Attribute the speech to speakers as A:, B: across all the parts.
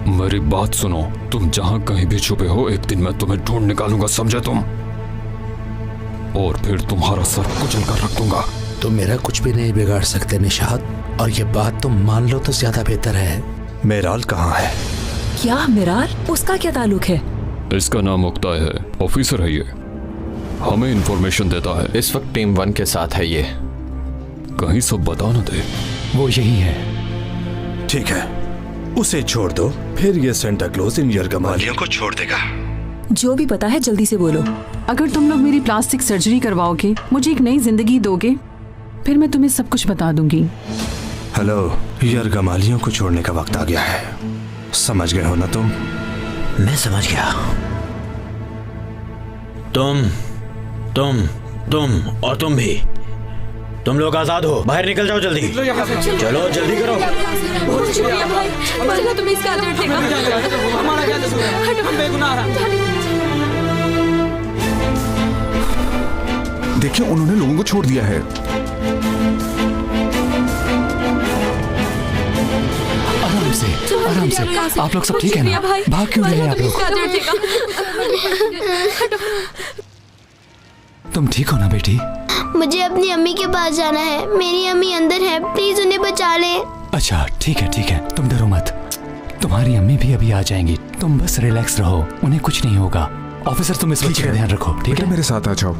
A: मेरी बात सुनो, तुम जहां कहीं भी छुपे हो, एक दिन मैं तुम्हें ढूंढ निकालूंगा, समझे तुम? और फिर तुम्हारा सर कुचल कर रख दूंगा।
B: तुम मेरा कुछ भी नहीं बिगाड़ सकते निशात, और ये बात तुम मान लो तो ज्यादा बेहतर है।
C: मेराल कहाँ है?
D: क्या मिराल? उसका क्या ताल्लुक है?
A: इसका नाम मुक्ताय है, ऑफिसर है ये, हमें इंफॉर्मेशन देता है।
E: इस वक्त टीम 1 के साथ है ये।
A: कहीं सब बता न दे।
C: वो यही है। ठीक है, उसे छोड़ दो, फिर ये सेंटा क्लॉज इन यरगमालियों को छोड़ देगा।
D: जो भी पता है जल्दी से बोलो।
F: अगर तुम लोग मेरी प्लास्टिक सर्जरी करवाओगे, मुझे एक नई जिंदगी दोगे, फिर मैं तुम्हें सब कुछ बता दूंगी।
C: हेलो, यरगमालियों को छोड़ने का वक्त आ गया है, समझ गए हो ना तुम?
B: मैं समझ गया।
G: तुम और तुम भी, तुम लोग आजाद हो, बाहर निकल जाओ जल्दी। चलो जल्दी करो।
D: बहुत शुक्रिया भाई, चलो तुम्हें इसका अजर देगा।
H: हमारा क्या कसूर है? हम बेगुनाह हैं।
I: देखिए, उन्होंने लोगों को छोड़ दिया है।
C: आराम से, आप लोग सब ठीक है ना? भाग क्यों रहे हैं आप लोग? तुम ठीक हो ना बेटी?
J: मुझे अपनी अम्मी के पास जाना है, मेरी अम्मी अंदर है, प्लीज उन्हें बचा लें।
C: अच्छा ठीक है, तुम डरो मत, तुम्हारी अम्मी भी अभी आ जाएंगी, तुम बस रिलैक्स रहो, उन्हें कुछ नहीं होगा। ऑफिसर तुम इस बच्चे का ध्यान रखो, ठीक है?
I: मेरे साथ आ जाओ।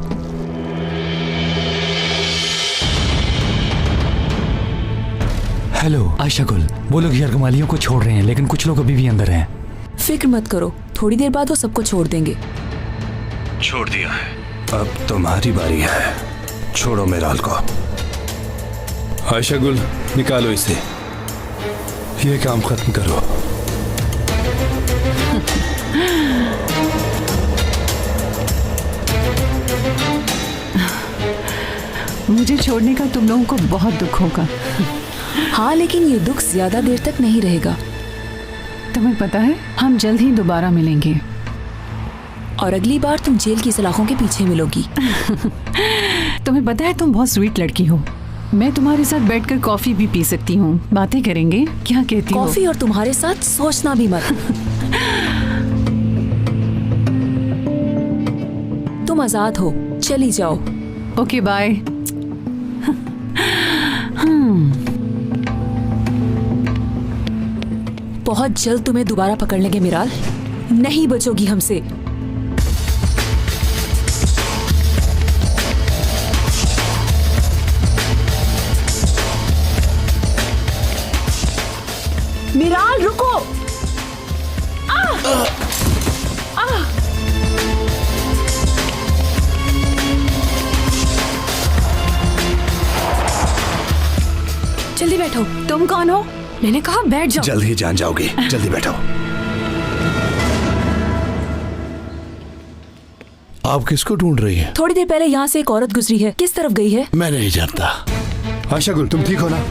C: हेलो आयशा गुल, वो लोग यरगमालियों को छोड़ रहे हैं, लेकिन कुछ लोग अभी भी अंदर हैं।
D: फिक्र मत करो, थोड़ी देर बाद वो सबको छोड़ देंगे।
C: छोड़ दिया है, अब तुम्हारी बारी है, छोड़ो मेराल को।
K: आयशा गुल, निकालो इसे, ये काम खत्म करो।
F: मुझे छोड़ने का तुम लोगों को बहुत दुख होगा।
D: हाँ, लेकिन ये दुख ज्यादा देर तक नहीं रहेगा।
F: तुम्हें पता है, हम जल्द ही दोबारा मिलेंगे,
D: और अगली बार तुम जेल की सलाखों के पीछे मिलोगी।
F: तुम्हें पता है, तुम बहुत स्वीट लड़की हो, मैं तुम्हारे साथ बैठकर कॉफी भी पी सकती हूँ, बातें करेंगे, क्या कहती हो?
D: कॉफी और तुम्हारे साथ सोचना भी मत। तुम आजाद हो, चली जाओ।
F: Okay bye.
D: बहुत जल्द तुम्हें दोबारा पकड़ लेंगे मिराल, नहीं बचोगी हमसे। मिराल रुको। जल्दी बैठो।
F: तुम कौन हो?
D: मैंने कहा बैठ जाओ।
C: जल्द ही जान जाओगी, जल्दी बैठो।
B: आप किसको ढूंढ रही हैं?
D: थोड़ी देर पहले यहाँ से एक औरत गुजरी है, किस तरफ गई है?
B: मैं नहीं जानता।
K: आयशा गुल, तुम ठीक हो ना?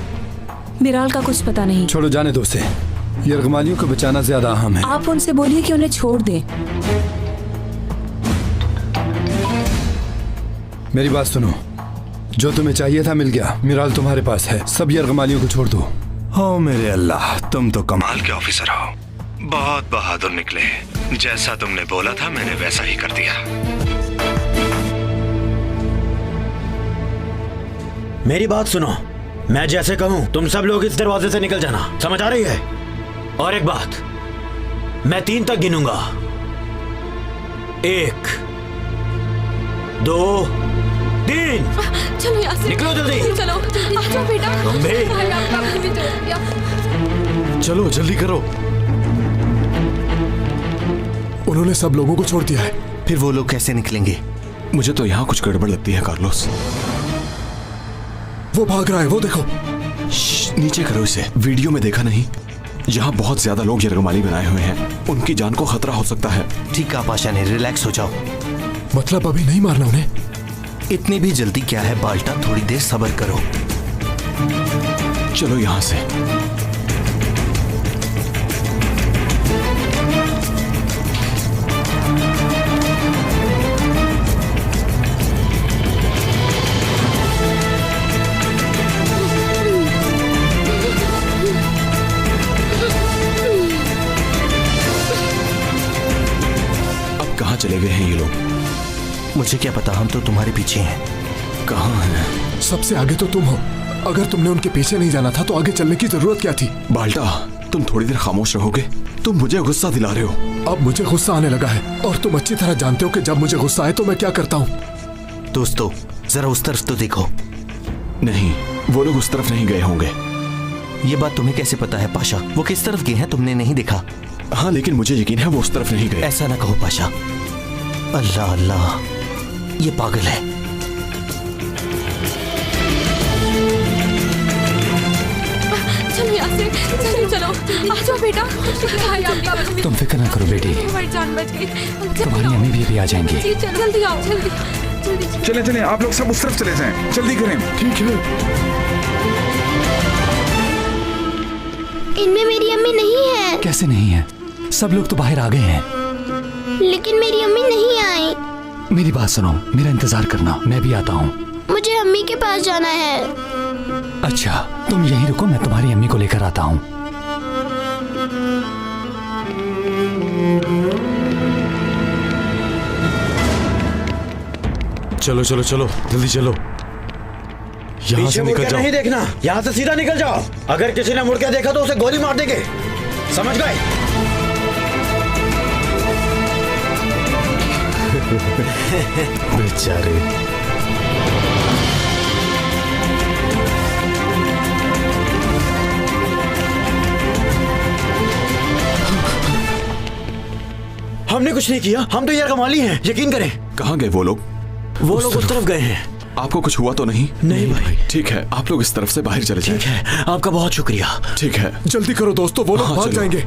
D: मिराल का कुछ पता नहीं।
K: छोड़ो, जाने दो उसे, यरगमालियों को बचाना ज्यादा अहम है।
D: आप उनसे बोलिए कि उन्हें छोड़ दें।
K: मेरी बात सुनो, जो तुम्हें चाहिए था मिल गया, मिराल तुम्हारे पास है, सब यरगमालियों को छोड़ दो।
C: हो मेरे अल्लाह, तुम तो कमाल के ऑफिसर हो, बहुत बहादुर निकले। जैसा तुमने बोला था मैंने वैसा ही कर दिया।
G: मेरी बात सुनो, मैं जैसे कहूं तुम सब लोग इस दरवाजे से निकल जाना, समझ आ रही है? और एक बात, मैं 3 तक गिनूंगा, 1 2 3।
D: चलो यहाँ से
G: निकलो जल्दी।
D: चलो आ जाओ बेटा।
G: तुम भी।
I: चलो जल्दी करो। उन्होंने सब लोगों को छोड़ दिया है।
C: फिर वो लोग कैसे निकलेंगे?
I: मुझे तो यहाँ कुछ गड़बड़ लगती है कार्लोस। वो भाग रहा है, वो देखो।
K: नीचे करो इसे। वीडियो में देखा नहीं, यहाँ बहुत ज्यादा लोग यरगमाली बनाए हुए हैं, उनकी जान को खतरा हो सकता है।
C: ठीक है पाशा ने, रिलैक्स हो जाओ।
I: मतलब अभी नहीं मारना उन्हें?
C: इतनी भी जल्दी क्या है बाल्टा, थोड़ी देर सब्र करो।
K: चलो यहाँ से। हुए हैं ये लोग।
B: मुझे क्या पता, हम तो तुम्हारे पीछे हैं।
K: कहाँ हैं?
I: सबसे आगे तो तुम हो। अगर तुमने उनके पीछे नहीं जाना था तो आगे चलने की जरूरत क्या थी?
K: बाल्टा, तुम थोड़ी देर खामोश रहोगे? तुम मुझे गुस्सा दिला रहे हो।
I: अब मुझे गुस्सा आने लगा है और तुम अच्छी तरह जानते हो कि जब मुझे गुस्सा आए तो मैं क्या करता हूँ।
B: दोस्तों, जरा उस तरफ तो देखो।
K: नहीं, वो लोग उस तरफ नहीं गए होंगे।
B: ये बात तुम्हें कैसे पता है पाशा? वो किस तरफ गए हैं तुमने नहीं देखा?
K: हाँ, लेकिन मुझे यकीन है वो उस तरफ नहीं गए।
B: ऐसा ना कहो पाशा। अल्लाह अल्लाह, ये पागल है।
D: चलो यहाँ से, चलो आ जाओ बेटा।
C: तुम फिक्र ना करो बेटी,
D: हमारी जान बच गई।
C: तुम्हारी अम्मी भी अभी आ जाएंगी।
D: जी जल्दी आओ, जल्दी।
L: चले चले, आप लोग सब उस तरफ चले जाएं, जल्दी करें।
I: ठीक है।
J: इनमें मेरी अम्मी नहीं है।
C: कैसे नहीं है? सब लोग तो बाहर आ गए हैं।
J: लेकिन मेरी अम्मी नहीं आई।
C: मेरी बात सुनो, मेरा इंतजार करना, मैं भी आता हूँ।
J: मुझे अम्मी के पास जाना है।
C: अच्छा, तुम यहीं रुको, मैं तुम्हारी अम्मी को लेकर आता हूँ।
G: चलो चलो चलो, जल्दी चलो। यहाँ से निकल जाओ। नहीं देखना, यहाँ से सीधा निकल जाओ। अगर किसी ने मुड़ के देखा तो उसे गोली मार देंगे, समझ गए? बेचारे। हमने कुछ नहीं किया, हम तो यार कमाली हैं, यकीन करें।
K: कहाँ गए वो लोग?
G: वो लोग उस तरफ गए हैं।
K: आपको कुछ हुआ तो नहीं?
G: नहीं भाई।
K: ठीक है, आप लोग इस तरफ से बाहर चले जाएं।
G: ठीक है, आपका बहुत शुक्रिया।
K: ठीक है,
I: जल्दी करो दोस्तों, वो लोग
K: हाँ,
I: भाग
K: चलो।
I: जाएंगे।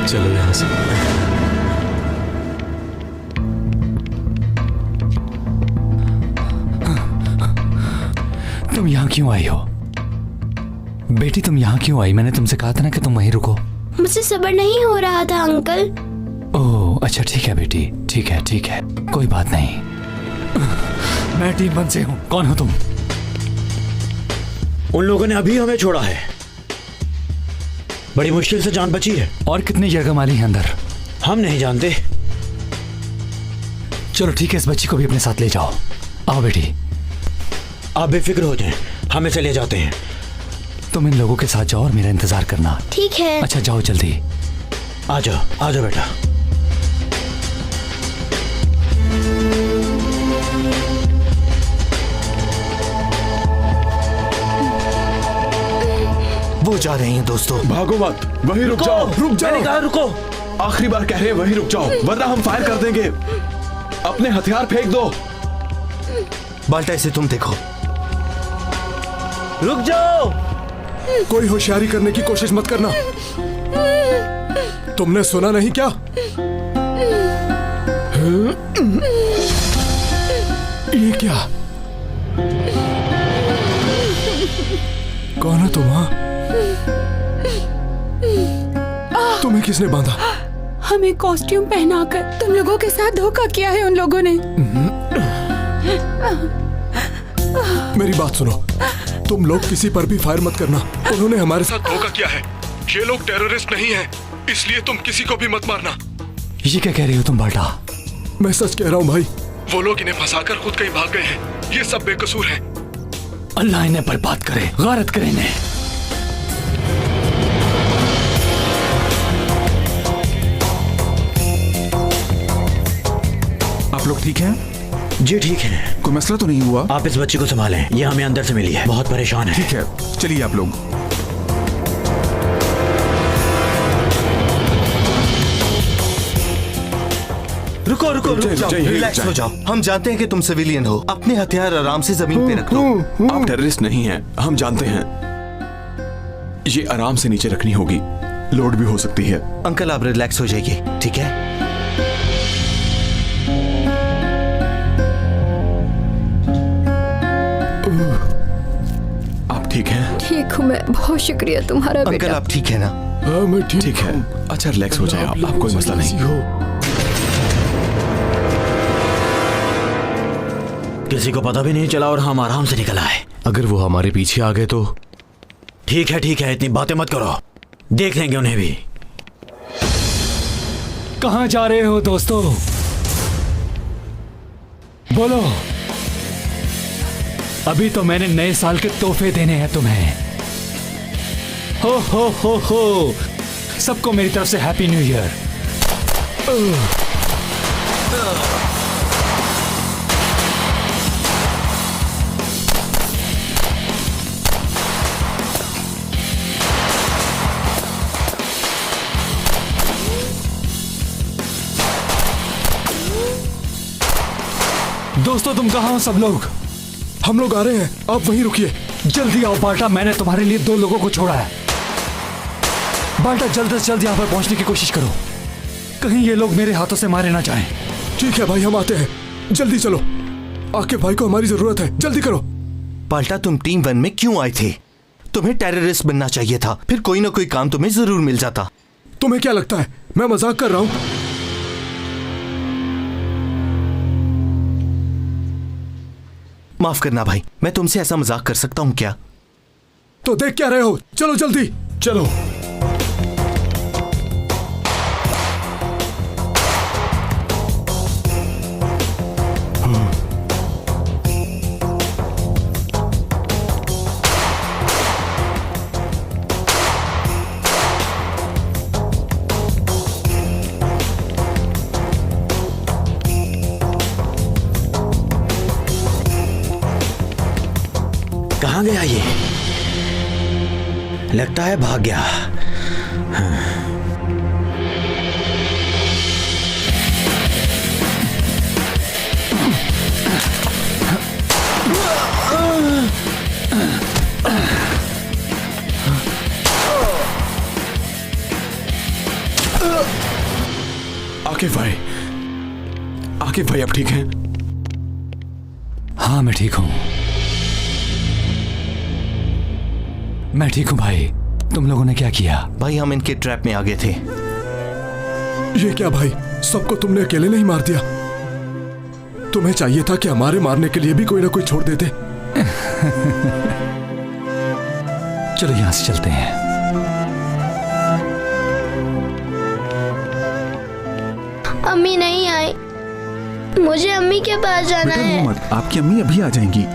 G: चलो यहाँ से।
C: तुम यहाँ क्यों आई हो बेटी? तुम यहाँ क्यों आई? मैंने तुमसे कहा था ना कि तुम वहीं रुको।
J: मुझसे सब्र नहीं हो रहा था अंकल।
C: ओह अच्छा, ठीक है बेटी, ठीक है, कोई बात नहीं। मैं टीम 1 से हूँ। कौन हो तुम?
G: उन लोगों ने अभी हमें छोड़ा है, बड़ी मुश्किल से जान बची है।
C: और कितने यरगमाली हैं अंदर?
G: हम नहीं जानते।
C: चलो ठीक है, इस बच्ची को भी अपने साथ ले जाओ। आओ बेटी।
G: आप बेफिक्र हो जाएं, हम इसे ले जाते हैं।
C: तुम इन लोगों के साथ जाओ और मेरा इंतजार करना।
J: ठीक है।
C: अच्छा जाओ जल्दी।
G: आ जाओ बेटा।
B: वो जा रहे हैं दोस्तों।
K: भागो मत, वहीं रुक जाओ।
I: रुक जाओ।
G: मैंने कहा रुको।
K: आखिरी बार कह रहे हैं, वहीं रुक जाओ, वरना हम फायर कर देंगे। अपने हथियार फेंक दो।
B: बाल्टा, इसे तुम देखो।
G: रुक जाओ।
I: कोई होशियारी करने की कोशिश मत करना। तुमने सुना नहीं क्या? ये क्या? कौन है तुम? हाँ, तुम्हें किसने बांधा?
D: हमें कॉस्ट्यूम पहनाकर तुम लोगों के साथ धोखा किया है उन लोगों ने।
I: मेरी बात सुनो, तुम लोग किसी पर भी फायर मत करना। उन्होंने हमारे साथ धोखा किया है। ये लोग टेररिस्ट नहीं हैं, इसलिए तुम किसी को भी मत मारना।
C: ये क्या कह रही हो तुम बाल्टा?
I: मैं सच कह रहा हूँ भाई, वो लोग इन्हें फंसाकर खुद कहीं भाग गए हैं। ये सब बेकसूर हैं।
C: अल्लाह इन्हें बर्बाद करे, गारत करे इन्हें।
L: आप लोग ठीक हैं?
G: जी ठीक है।
L: कोई मसला तो नहीं हुआ?
G: आप इस बच्ची को संभालें, ये हमें अंदर से मिली है, बहुत परेशान है।
L: ठीक है, चलिए आप लोग।
B: रुको, रिलैक्स हो जाओ। हम जानते हैं कि तुम सिविलियन हो। अपने हथियार आराम से जमीन पे रख लो।
K: आप टेररिस्ट नहीं हैं, हम जानते हैं। ये आराम से नीचे रखनी होगी, लोड भी हो सकती है।
B: अंकल आप रिलैक्स हो जाइए, ठीक है?
K: आप ठीक हैं?
J: ठीक हूँ मैं, बहुत शुक्रिया तुम्हारा
B: अंकल
J: बेटा।
B: आप ठीक है ना?
I: हाँ मैं
K: ठीक है। अच्छा रिलैक्स हो जाए आप कोई मसला नहीं।
G: किसी को पता भी नहीं चला और हम आराम से निकल आए।
B: अगर वो हमारे पीछे आ गए तो?
G: ठीक है, इतनी बातें मत करो, देख लेंगे उन्हें भी।
C: कहाँ जा रहे हो दोस्तों? बोलो। अभी तो मैंने नए साल के तोहफे देने हैं तुम्हें। हो सबको मेरी तरफ से हैप्पी न्यू ईयर। दोस्तों तुम कहाँ हो सब लोग?
I: हम लोग आ रहे हैं, आप वहीं रुकिए।
C: जल्दी आओ बाल्टा, मैंने तुम्हारे लिए 2 लोगों को छोड़ा है। बाल्टा जल्द से जल्द यहाँ पर पहुंचने की कोशिश करो, कहीं ये लोग मेरे हाथों से मारे ना जाएं।
I: ठीक है भाई, हम आते हैं। जल्दी चलो, आके भाई को हमारी जरूरत है, जल्दी करो।
B: बाल्टा, तुम टीम 1 में क्यों आए थे? तुम्हें टेररिस्ट बनना चाहिए था, फिर कोई ना कोई काम तुम्हें जरूर मिल जाता।
I: तुम्हें क्या लगता है मैं मजाक कर रहा हूँ?
B: माफ करना भाई, मैं तुमसे ऐसा मजाक कर सकता हूँ क्या?
I: तो देख क्या रहे हो, चलो जल्दी चलो।
G: कहाँ गया ये? लगता है भाग गया।
K: आकिफ भाई, आकिफ भाई आप ठीक हैं?
C: हाँ मैं ठीक हूं, मैं ठीक हूं भाई। तुम लोगों ने क्या किया?
B: भाई हम इनके ट्रैप में आ गए थे।
I: ये क्या भाई, सबको तुमने अकेले नहीं मार दिया? तुम्हें चाहिए था कि हमारे मारने के लिए भी कोई ना कोई छोड़ देते।
C: चलो यहां से चलते हैं।
J: अम्मी नहीं आई, मुझे अम्मी के पास जाना
L: बेटा
J: है।
L: रो मत, आपकी अम्मी अभी आ जाएंगी।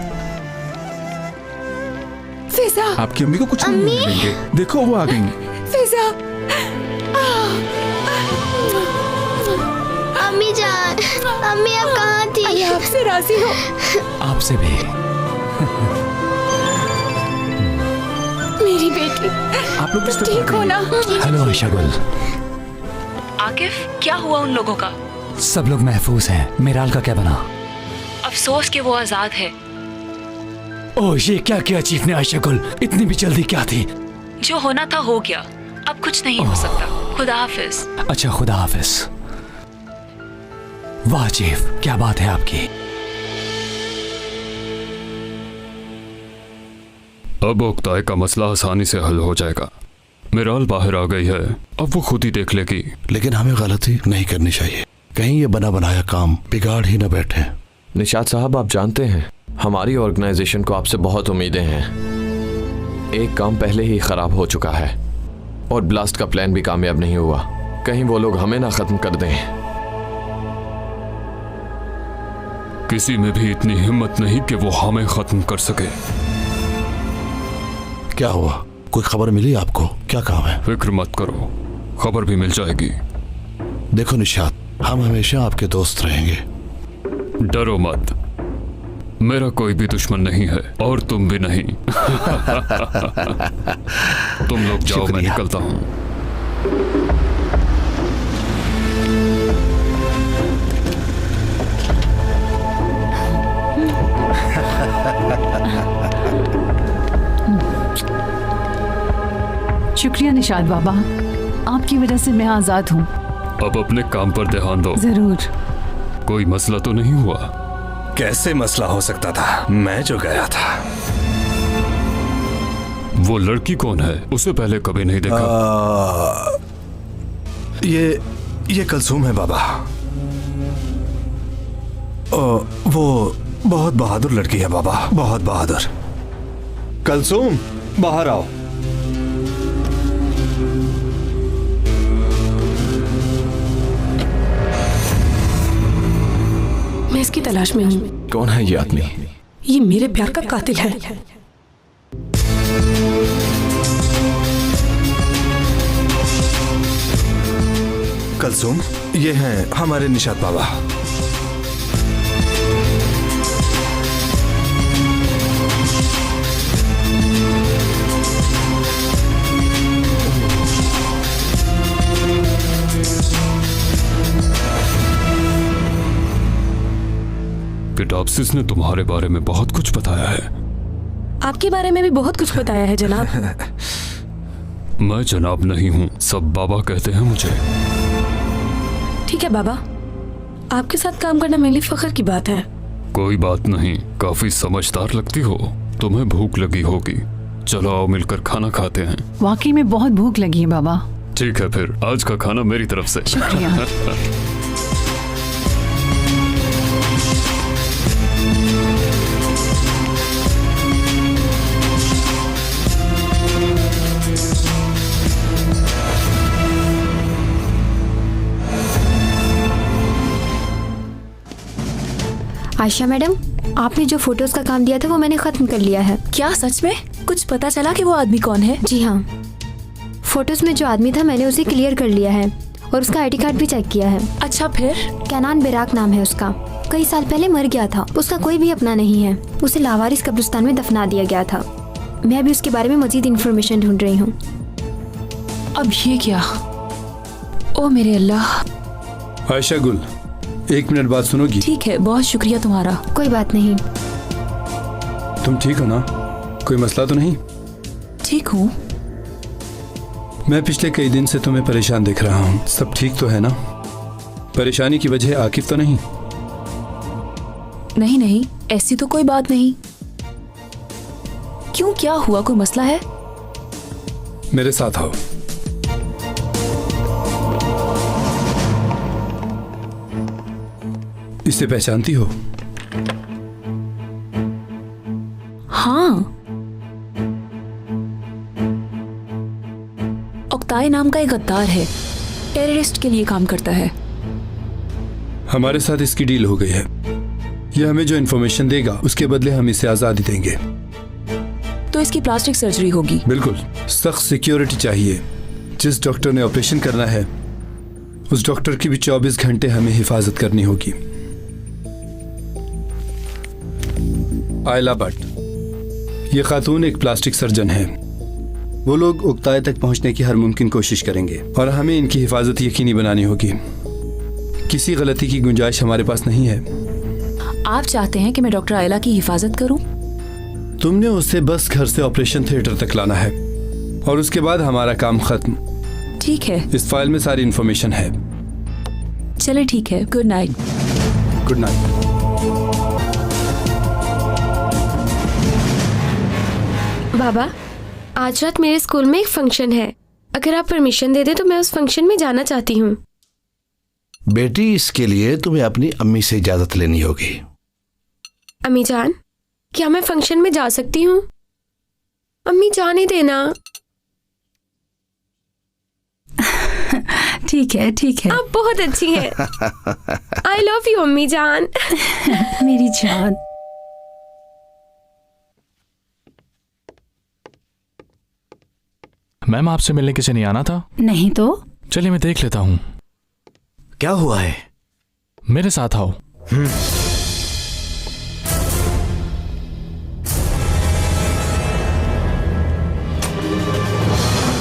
D: फिजा,
L: आपकी अम्मी को कुछ नहीं होने देंगे। देखो वो आ गई।
D: फिजा,
J: अम्मी जान, अम्मी आप कहाँ थी?
D: आपसे राजी हो?
C: आपसे भी।
D: मेरी बेटी,
L: आप लोग किस तरफ
D: ठीक हो ना?
C: हेलो आयशा गुल।
M: आकिफ, क्या हुआ उन लोगों का?
C: सब लोग महफूज हैं। मिराल का क्या बना?
M: अफसोस कि वो आजाद है।
C: ओह ये क्या किया चीफ ने आयशा गुल? इतनी भी जल्दी क्या थी?
M: जो होना था हो गया, अब कुछ नहीं हो सकता। खुदा हाफिज।
C: अच्छा खुदा हाफिज। वाह चीफ, क्या बात है आपकी।
A: अब ओक्ताई का मसला आसानी से हल हो जाएगा। मिराल बाहर आ गई है, अब वो खुद ही देख लेगी।
N: लेकिन हमें गलती नहीं करनी चाहिए, कहीं ये बना बनाया काम बिगाड़ ही न बैठे।
E: निशात साहब, आप जानते हैं हमारी ऑर्गेनाइजेशन को आपसे बहुत उम्मीदें हैं। एक काम पहले ही खराब हो चुका है और ब्लास्ट का प्लान भी कामयाब नहीं हुआ। कहीं वो लोग हमें ना खत्म कर दें।
A: किसी में भी इतनी हिम्मत नहीं कि वो हमें खत्म कर सके।
N: क्या हुआ, कोई खबर मिली आपको? क्या काम है?
A: फिक्र मत करो, खबर भी मिल जाएगी।
N: देखो निशात, हम हमेशा आपके दोस्त रहेंगे।
A: डरो मत, मेरा कोई भी दुश्मन नहीं है और तुम भी नहीं। तुम लोग जाओ, मैं निकलता हूं।
F: शुक्रिया निशात बाबा, आपकी वजह से मैं आजाद हूँ।
A: अब अपने काम पर ध्यान दो।
F: जरूर।
A: कोई मसला तो नहीं हुआ?
O: कैसे मसला हो सकता था, मैं जो गया था।
A: वो लड़की कौन है? उसे पहले कभी नहीं देखा।
O: ये कलसूम है बाबा। वो बहुत बहादुर लड़की है बाबा, बहुत बहादुर। कलसूम, बाहर आओ।
P: इसकी तलाश में हूँ।
K: कौन है ये आदमी?
P: ये मेरे प्यार का कातिल है।
O: कलसुम, ये हैं हमारे निशात बाबा।
A: पिडाप्सिस ने तुम्हारे बारे में बहुत कुछ बताया है।
P: आपके बारे में भी बहुत कुछ बताया है जनाब।
A: मैं जनाब नहीं हूँ, सब बाबा कहते हैं मुझे।
P: ठीक है बाबा, आपके साथ काम करना मेरे लिए फख्र की बात है।
A: कोई बात नहीं, काफी समझदार लगती हो। तुम्हें भूख लगी होगी, चलो आओ मिलकर खाना खाते हैं।
F: वाकई में बहुत भूख लगी है बाबा।
A: ठीक है फिर, आज का खाना मेरी तरफ से।
F: शुक्रिया।
Q: आयशा मैडम, आपने जो फोटोज का काम दिया था वो मैंने खत्म कर लिया है।
D: क्या सच में? कुछ पता चला कि वो आदमी कौन है?
Q: जी हाँ, फोटोज में जो आदमी था मैंने उसे क्लियर कर लिया है और उसका आईडी कार्ड भी चेक किया है।
D: अच्छा फिर?
Q: कैनान बेराक नाम है उसका, कई साल पहले मर गया था। उसका कोई भी अपना नहीं है, उसे लावारिस कब्रिस्तान में दफना दिया गया था। मैं भी उसके बारे में मजीद इन्फॉर्मेशन ढूंढ रही हूँ।
D: अब ये क्या? ओ मेरे अल्लाह।
O: आयशा गुल, 1 मिनट बात सुनोगी?
D: ठीक है, बहुत शुक्रिया तुम्हारा।
Q: कोई बात नहीं।
O: तुम ठीक हो ना? कोई मसला तो नहीं?
D: ठीक हूँ।
O: मैं पिछले कई दिन से तुम्हें परेशान देख रहा हूँ, सब ठीक तो है ना? परेशानी की वजह आकिफ तो नहीं?
D: नहीं नहीं, ऐसी तो कोई बात नहीं। क्यों, क्या हुआ? कोई मसला है?
O: मेरे साथ आओ। इसे पहचानती हो?
D: हाँ, ओक्ताई नाम का एक गद्दार है, टेररिस्ट के लिए काम करता है।
O: हमारे साथ इसकी डील हो गई है। यह हमें जो इन्फॉर्मेशन देगा उसके बदले हम इसे आजादी देंगे।
D: तो इसकी प्लास्टिक सर्जरी होगी?
O: बिल्कुल, सख्त सिक्योरिटी चाहिए। जिस डॉक्टर ने ऑपरेशन करना है उस डॉक्टर की भी 24 घंटे हमें हिफाजत करनी होगी। आयला भट्ट, ये खातून एक प्लास्टिक सर्जन है। वो लोग उक्ताए तक पहुंचने की हर मुमकिन कोशिश करेंगे और हमें इनकी हिफाजत यकीनी बनानी होगी। किसी गलती की गुंजाइश हमारे पास नहीं है।
D: आप चाहते हैं कि मैं डॉक्टर आयला की हिफाजत करूं?
O: तुमने उसे बस घर से ऑपरेशन थिएटर तक लाना है और उसके बाद हमारा काम खत्म।
D: ठीक है।
O: इस फाइल में सारी इन्फॉर्मेशन है।
D: चले ठीक है, गुड नाइट।
O: Good night.
J: बाबा, आज रात मेरे स्कूल में एक फंक्शन है। अगर आप परमिशन दे दे तो मैं उस फंक्शन में जाना चाहती हूँ।
N: बेटी, इसके लिए तुम्हें अपनी अम्मी से इजाजत लेनी होगी।
J: अम्मी जान, क्या मैं फंक्शन में जा सकती हूँ? अम्मी जाने देना।
F: ठीक है ठीक है।
J: आप बहुत अच्छी हैं। आई लव यू अम्मी जान।
F: मेरी जान।
R: मैम, आपसे मिलने किसी नहीं आना था?
F: नहीं तो?
R: चलिए मैं देख लेता हूँ।
G: क्या हुआ है?
R: मेरे साथ आओ।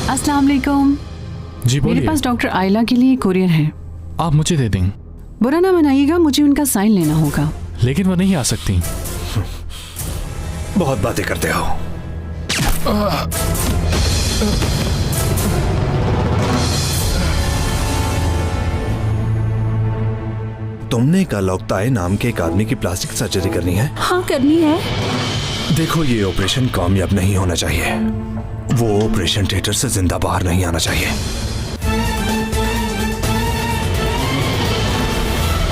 F: अस्सलाम वालेकुम।
R: जी बोलिए।
F: मेरे पास डॉक्टर आयला के लिए कोरियर है।
R: आप मुझे दे दें।
F: बुरा ना मनाइएगा, मुझे उनका साइन लेना होगा।
R: लेकिन वो नहीं आ सकती।
O: बहुत बातें करते हो।
S: तुमने कल ओक्ताए नाम के एक आदमी की प्लास्टिक सर्जरी करनी है?
F: हाँ करनी है।
S: देखो, ये ऑपरेशन कामयाब नहीं होना चाहिए। वो ऑपरेशन थिएटर से जिंदा बाहर नहीं आना चाहिए।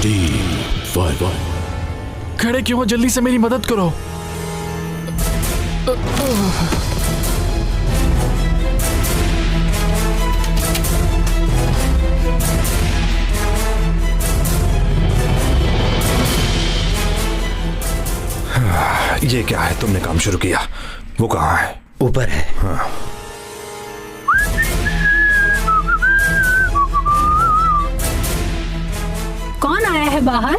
R: 3-5-1। खड़े क्यों हो? जल्दी से मेरी मदद करो।
S: ये क्या है? तुमने काम शुरू किया। वो कहाँ है?
G: ऊपर है।
S: हाँ।
F: कौन आया है बाहर?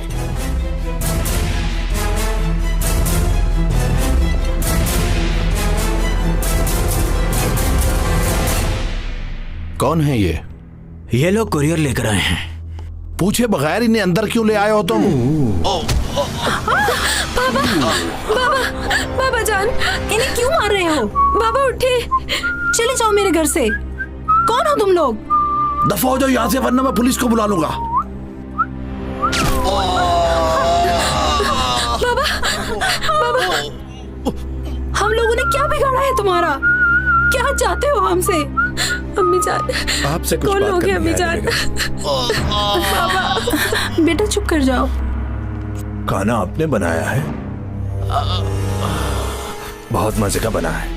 N: कौन है ये?
G: ये लोग कुरियर लेकर आए हैं।
N: पूछे बगैर इन्हें अंदर क्यों ले आए हो तुम?
P: बाबा बाबा बाबा जान,
F: इन्हें क्यों मार रहे हो?
P: बाबा उठे,
F: चले जाओ मेरे घर से। कौन हो तुम लोग?
N: दफा हो जाओ यहाँ से वरना मैं पुलिस को बुला लूंगा।
P: बाबा बाबा,
F: हम लोगों ने क्या बिगाड़ा है तुम्हारा? क्या चाहते हो हमसे?
P: अम्मी जान,
S: आपसे कुछ
P: कौन
S: बात
P: हो गया
S: करनी
P: अम्मी
S: है
P: जान?
F: बाबा बेटा चुप कर जाओ।
S: खाना आपने बनाया है? बहुत मजे का बना है।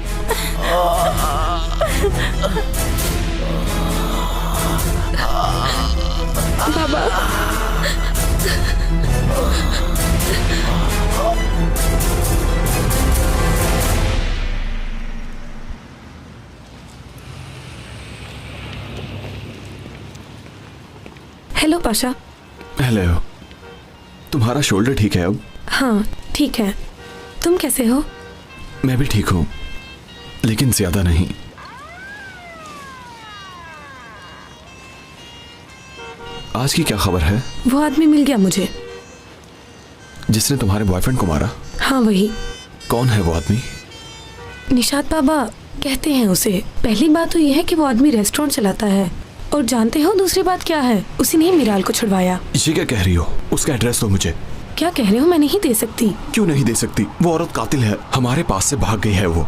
P: बाबा हेलो पाशा।
K: हेलो। तुम्हारा शोल्डर ठीक है अब?
P: हाँ ठीक है। तुम कैसे हो?
K: मैं भी ठीक हूँ, लेकिन ज्यादा नहीं। आज की क्या खबर है?
P: वो आदमी मिल गया मुझे,
K: जिसने तुम्हारे बॉयफ्रेंड को मारा?
P: हाँ वही।
K: कौन है वो आदमी?
P: निशात बाबा कहते हैं उसे। पहली बात तो यह है कि वो आदमी रेस्टोरेंट चलाता है, और जानते हो दूसरी बात क्या है? उसी ने ही मिराल को छुड़वाया।
K: ये क्या कह रही हो? उसका एड्रेस दो मुझे।
P: क्या कह रहे हो? मैं नहीं दे सकती।
K: क्यों नहीं दे सकती? वो औरत कातिल है, हमारे पास से भाग गई है वो।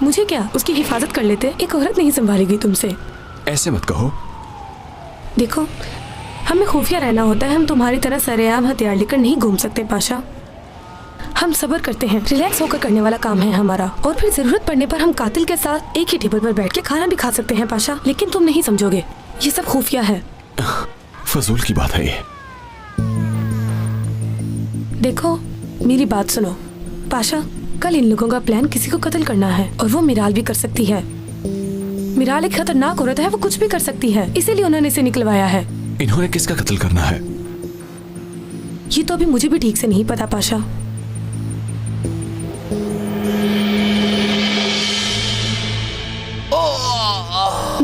P: मुझे क्या, उसकी हिफाजत कर लेते। एक औरत नहीं संभालेगी तुमसे।
K: ऐसे मत कहो।
P: देखो हमें खुफिया रहना होता है, हम तुम्हारी तरह सरेआम हथियार लेकर नहीं घूम सकते पाशा। हम सब्र करते हैं, रिलैक्स होकर करने वाला काम है हमारा, और फिर जरूरत पड़ने पर हम कातिल के साथ एक ही टेबल पर बैठ के खाना भी खा सकते हैं पाशा। लेकिन तुम नहीं समझोगे, ये सब खुफिया है।
K: फजूल की बात है ये।
P: देखो मेरी बात सुनो पाशा, कल इन लोगों का प्लान किसी को कत्ल करना है, और वो मिराल भी कर सकती है। मिराल एक खतरनाक औरत है, वो कुछ भी कर सकती है, इसीलिए उन्होंने इसे निकलवाया है।
K: इन्होंने किसका कत्ल करना है?
P: ये तो अभी मुझे भी ठीक से नहीं पता पाशा।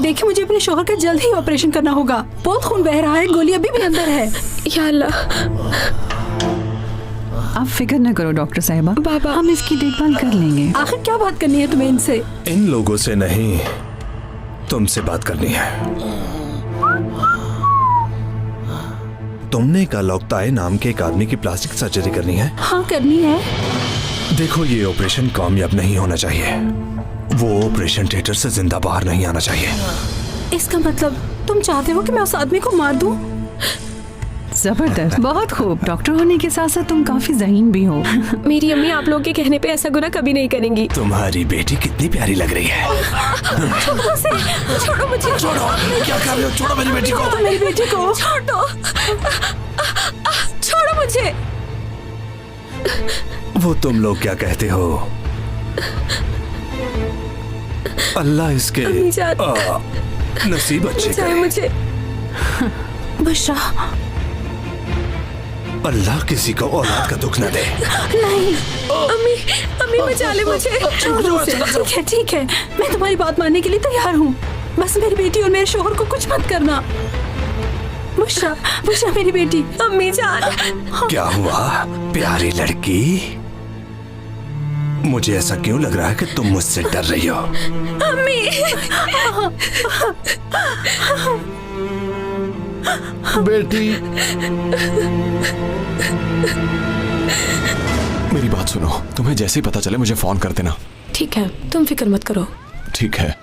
F: देखिए मुझे अपने शोहर का जल्द ही ऑपरेशन करना होगा। बहुत खून बह रहा है, गोली अभी भी अंदर है।
P: या अल्लाह।
F: आप फिक्र न करो डॉक्टर साहिबा,
P: बाबा
F: हम इसकी देखभाल कर लेंगे। आखिर क्या बात करनी है तुम्हें इनसे?
S: इन लोगों से नहीं, तुमसे बात करनी है। तुमने कल औक्ताए नाम के एक आदमी की प्लास्टिक सर्जरी करनी है?
F: हाँ करनी है।
S: देखो ये ऑपरेशन कामयाब नहीं होना चाहिए। वो ऑपरेशन थिएटर से जिंदा बाहर नहीं आना चाहिए।
F: इसका मतलब तुम चाहते हो कि मैं उस आदमी को मार दूं? जबरदस्त, बहुत खूब। डॉक्टर होने के साथ साथ तुम काफी ज़हीन भी हो।
P: मेरी अम्मी आप लोगों के कहने पे ऐसा गुनाह कभी नहीं करेंगी।
S: तुम्हारी बेटी कितनी प्यारी लग रही है।
P: छोड़ो मुझे।
N: छोड़ो, क्या कर रहे हो? छोड़ो मेरी बेटी को।
F: मेरी बेटी को
P: छोड़ो, छोड़ो मुझे।
S: वो तुम लोग क्या कहते हो? अल्लाह इसके नसीब अच्छे करे।
P: मुझे
F: बुशरा,
S: अल्लाह किसी को औलाद का दुख न दे।
F: नहीं
P: अम्मी, अम्मी बचा ले मुझे।
F: ठीक है ठीक है, मैं तुम्हारी बात मानने के लिए तैयार हूँ। बस मेरी बेटी और मेरे शोहर को कुछ मत करना। बुशरा, बुशरा मेरी बेटी।
P: अम्मी जान।
S: क्या हुआ प्यारी लड़की? मुझे ऐसा क्यों लग रहा है कि तुम मुझसे डर रही हो?
P: अम्मी।
N: बेटी,
K: मेरी बात सुनो, तुम्हें जैसे ही पता चले मुझे फोन कर देना।
P: ठीक है, तुम फिक्र मत करो।
K: ठीक है।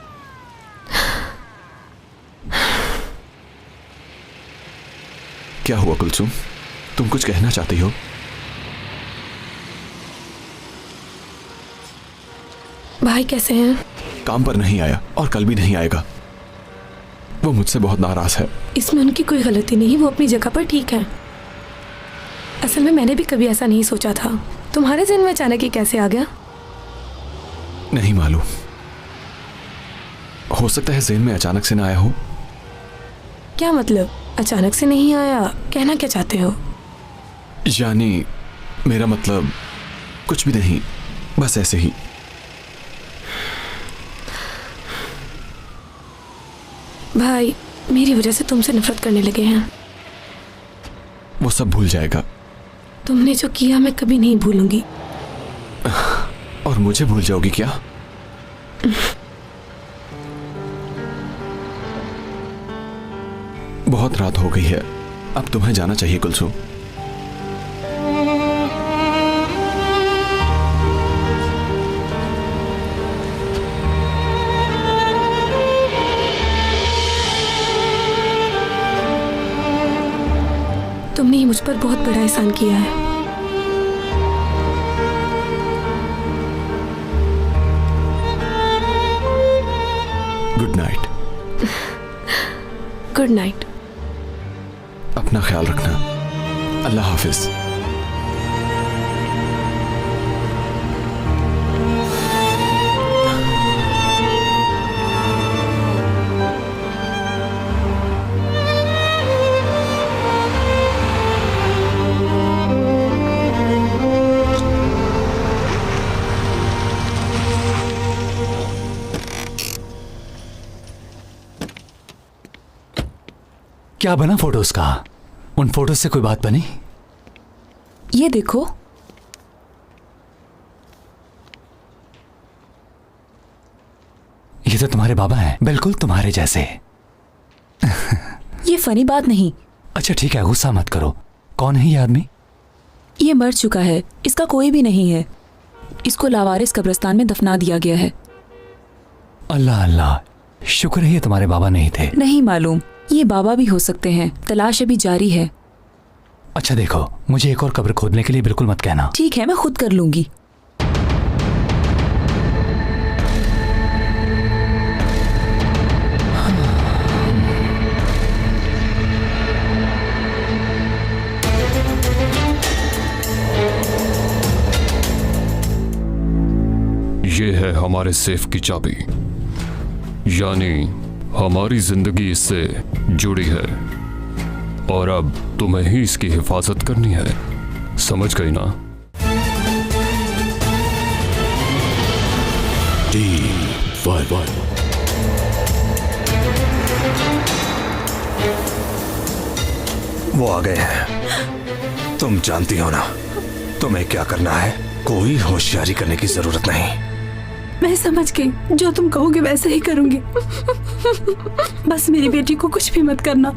K: क्या हुआ कुलसुम, तुम कुछ कहना चाहती हो?
P: भाई कैसे हैं?
K: काम पर नहीं आया और कल भी नहीं आएगा। वो मुझसे बहुत नाराज है।
P: इसमें उनकी कोई गलती नहीं, वो अपनी जगह पर ठीक है। असल में मैंने भी कभी ऐसा नहीं सोचा था, तुम्हारे जहन में अचानक ये कैसे आ गया?
K: नहीं मालूम, हो सकता है ज़हन में अचानक से ना आया हो।
P: क्या मतलब अचानक से नहीं आया? कहना क्या चाहते हो?
K: यानी मेरा मतलब कुछ भी नहीं, बस ऐसे ही।
P: भाई मेरी वजह से तुमसे नफरत करने लगे हैं।
K: वो सब भूल जाएगा।
P: तुमने जो किया मैं कभी नहीं भूलूंगी।
K: और मुझे भूल जाओगी क्या? बहुत रात हो गई है, अब तुम्हें जाना चाहिए कुलसुम।
P: तुमने ही मुझ पर बहुत बड़ा एहसान किया है।
K: Good night.
P: Good night.
K: अपना ख्याल रखना। अल्लाह हाफिज।
C: क्या बना फोटोज का? उन फोटोज से कोई बात बनी?
D: ये देखो,
C: ये तो तुम्हारे बाबा हैं, बिल्कुल तुम्हारे जैसे।
D: ये फनी बात नहीं।
C: अच्छा ठीक है, गुस्सा मत करो। कौन है ये आदमी?
D: ये मर चुका है, इसका कोई भी नहीं है। इसको लावारिस कब्रिस्तान में दफना दिया गया है।
C: अल्लाह अल्लाह, शुक्र है ये तुम्हारे बाबा नहीं थे।
D: नहीं मालूम, ये बाबा भी हो सकते हैं। तलाश अभी जारी है।
C: अच्छा देखो, मुझे एक और कब्र खोदने के लिए बिल्कुल मत कहना।
D: ठीक है, मैं खुद कर लूंगी।
A: ये है हमारे सेफ की चाबी, यानी हमारी जिंदगी इससे जुड़ी है और अब तुम्हें ही इसकी हिफाजत करनी है। समझ गई ना?
S: वो आ गए हैं। तुम जानती हो ना तुम्हें क्या करना है। कोई होशियारी करने की जरूरत नहीं।
F: मैं समझ गई, जो तुम कहोगे वैसे ही करूंगी। बस मेरी बेटी को कुछ भी मत करना।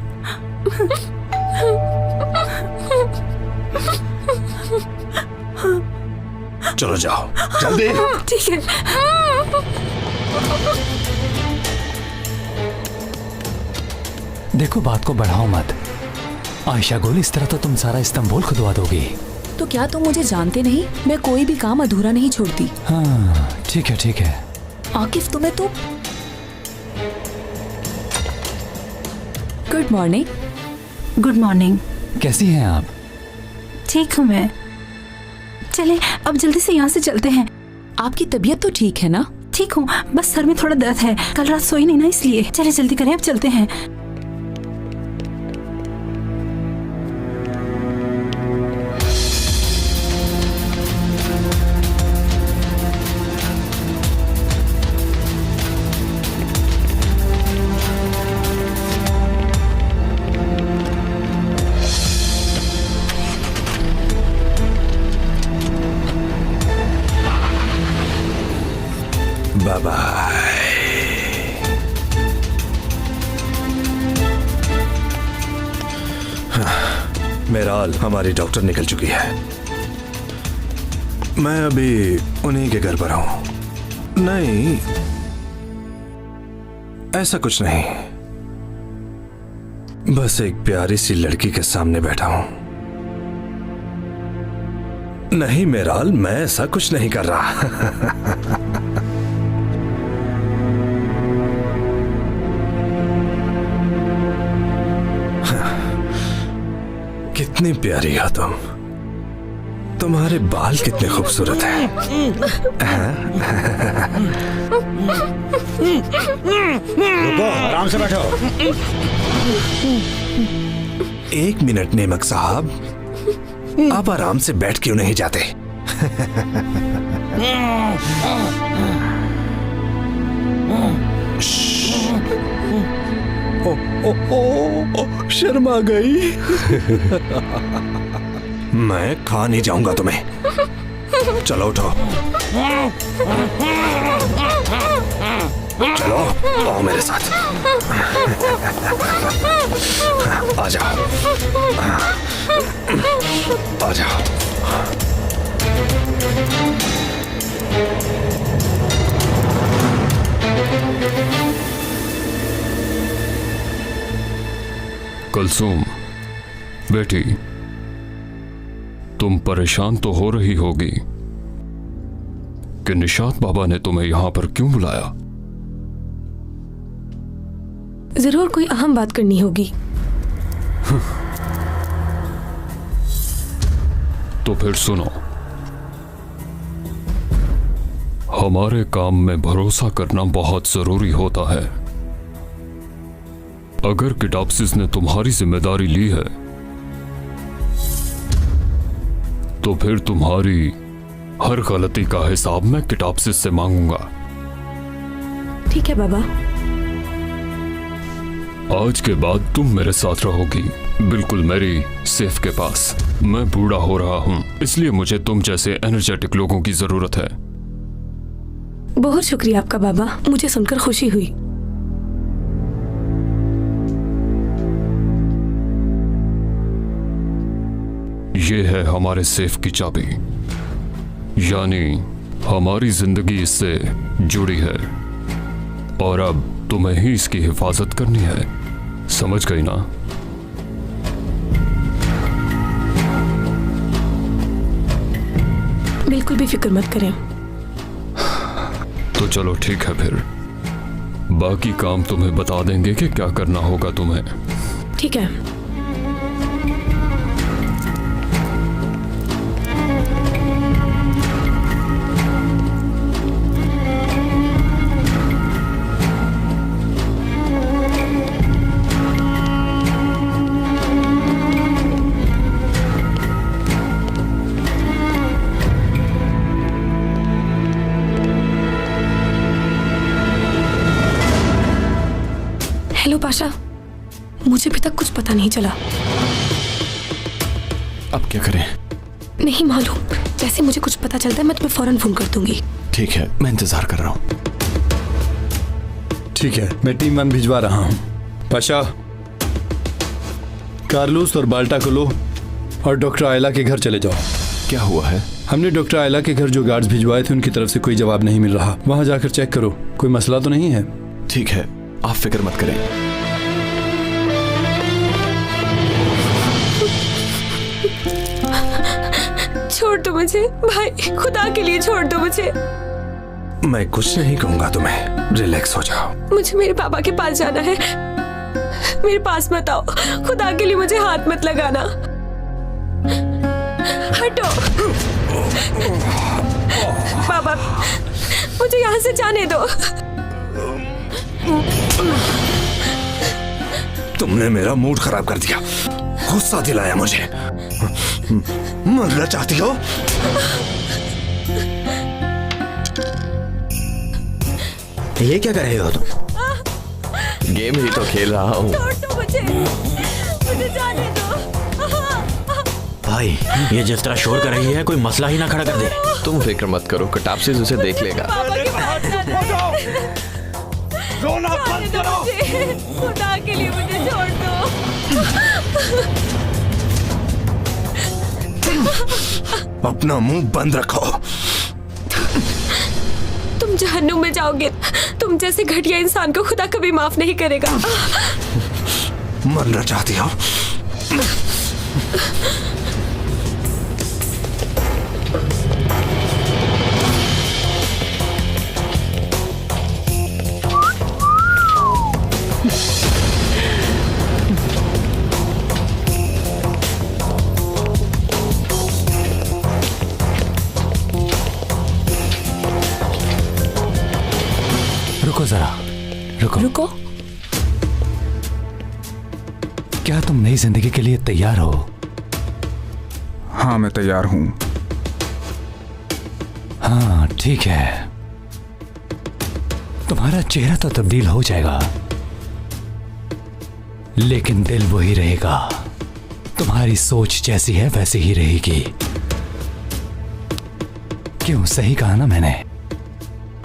S: चलो जाओ जल्दी।
F: ठीक है।
C: देखो बात को बढ़ाओ मत। आयशा गुल, इस तरह तो तुम सारा इस्तांबुल खुदवा दोगी।
D: तो क्या तुम मुझे जानते नहीं? मैं कोई भी काम अधूरा नहीं छोड़ती।
C: हाँ ठीक है ठीक है।
D: आकिफ तुम्हें तो गुड मॉर्निंग।
F: Good morning.
C: कैसी हैं आप?
F: ठीक हूँ मैं। चले अब जल्दी से यहाँ से चलते हैं।
D: आपकी तबीयत तो ठीक है ना?
F: ठीक हूँ, बस सर में थोड़ा दर्द है। कल रात सोई नहीं ना, इसलिए। चले जल्दी करें, अब चलते हैं।
S: Bye bye. मेराल हमारी डॉक्टर निकल चुकी है। मैं अभी उन्हीं के घर पर हूं। नहीं, ऐसा कुछ नहीं, बस एक प्यारी सी लड़की के सामने बैठा हूं। नहीं मेराल, मैं ऐसा कुछ नहीं कर रहा। कितनी प्यारी हो तुम। तुम्हारे बाल कितने खूबसूरत हैं।
G: रुको, आराम से बैठो।
S: 1 मिनट नेमक साहब, आप आराम से बैठ क्यों नहीं जाते?
I: शर्मा गई।
S: मैं खा नहीं जाऊंगा तुम्हें। चलो उठो, चलो आओ मेरे साथ। आ जाओ, आ जाओ।
A: कुलसुम बेटी, तुम परेशान तो हो रही होगी कि निशात बाबा ने तुम्हें यहां पर क्यों बुलाया?
P: जरूर कोई अहम बात करनी होगी।
A: तो फिर सुनो, हमारे काम में भरोसा करना बहुत जरूरी होता है। अगर किटाप्सिस ने तुम्हारी जिम्मेदारी ली है तो फिर तुम्हारी हर गलती का हिसाब मैं किटाप्सिस से मांगूंगा।
P: ठीक है बाबा।
A: आज के बाद तुम मेरे साथ रहोगी, बिल्कुल मेरी सेफ के पास। मैं बूढ़ा हो रहा हूं, इसलिए मुझे तुम जैसे एनर्जेटिक लोगों की जरूरत है।
P: बहुत शुक्रिया आपका बाबा, मुझे सुनकर खुशी हुई।
A: ये है हमारे सेफ की चाबी, यानी हमारी जिंदगी इससे जुड़ी है और अब तुम्हें ही इसकी हिफाजत करनी है। समझ गई ना?
P: बिल्कुल भी फिक्र मत करें।
A: तो चलो ठीक है, फिर बाकी काम तुम्हें बता देंगे कि क्या करना होगा तुम्हें।
P: ठीक है। हेलो पाशा, मुझे अभी तक कुछ पता नहीं चला।
E: अब क्या करें?
P: नहीं मालूम, जैसे मुझे कुछ पता चलता है मैं तुम्हें फौरन फोन कर दूंगी।
K: ठीक है, मैं इंतजार कर रहा हूँ।
O: ठीक है, मैं टीम 1 भिजवा रहा हूँ। पाशा, कार्लोस और बाल्टा को लो और डॉक्टर आयला के घर चले जाओ।
K: क्या हुआ है?
O: हमने डॉक्टर आयला के घर जो गार्ड्स भिजवाए थे उनकी तरफ से कोई जवाब नहीं मिल रहा। वहां जाकर चेक करो, कोई मसला तो नहीं है।
K: ठीक है, आप फिक्र मत करें।
P: छोड़ दो मुझे भाई, खुदा के लिए छोड़ दो मुझे।
S: मैं कुछ नहीं कहूंगा तुम्हें, रिलैक्स हो जाओ।
P: मुझे मेरे पापा के पास जाना है, मेरे पास मत आओ। खुदा के लिए मुझे हाथ मत लगाना, हटो। पापा, मुझे यहाँ से जाने दो।
S: तुमने मेरा मूड खराब कर दिया, गुस्सा दिलाया मुझे। मरना चाहती हो?
G: ये क्या कर रहे हो तुम?
E: गेम ही तो खेल रहा हूँ।
P: मुझे जाने दो।
G: भाई, ये जिस तरह शोर कर रही है कोई मसला ही ना खड़ा कर दे।
E: तुम फिक्र मत करो, किटाप्सिस उसे देख लेगा।
H: रोना बंद करो।
P: खुदा के लिए मुझे छोड़ दो।
S: अपना मुंह बंद रखो।
P: तुम जहन्नुम में जाओगे। तुम जैसे घटिया इंसान को खुदा कभी माफ नहीं करेगा।
S: मरना चाहती हो?
C: रुको जरा, रुको
D: रुको।
C: क्या तुम नई जिंदगी के लिए तैयार हो?
L: हाँ मैं तैयार हूं।
C: हाँ ठीक है, तुम्हारा चेहरा तो तब्दील हो जाएगा, लेकिन दिल वही रहेगा। तुम्हारी सोच जैसी है वैसी ही रहेगी। क्यों, सही कहा ना मैंने?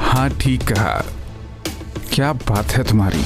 L: हाँ ठीक कहा। क्या बात है तुम्हारी।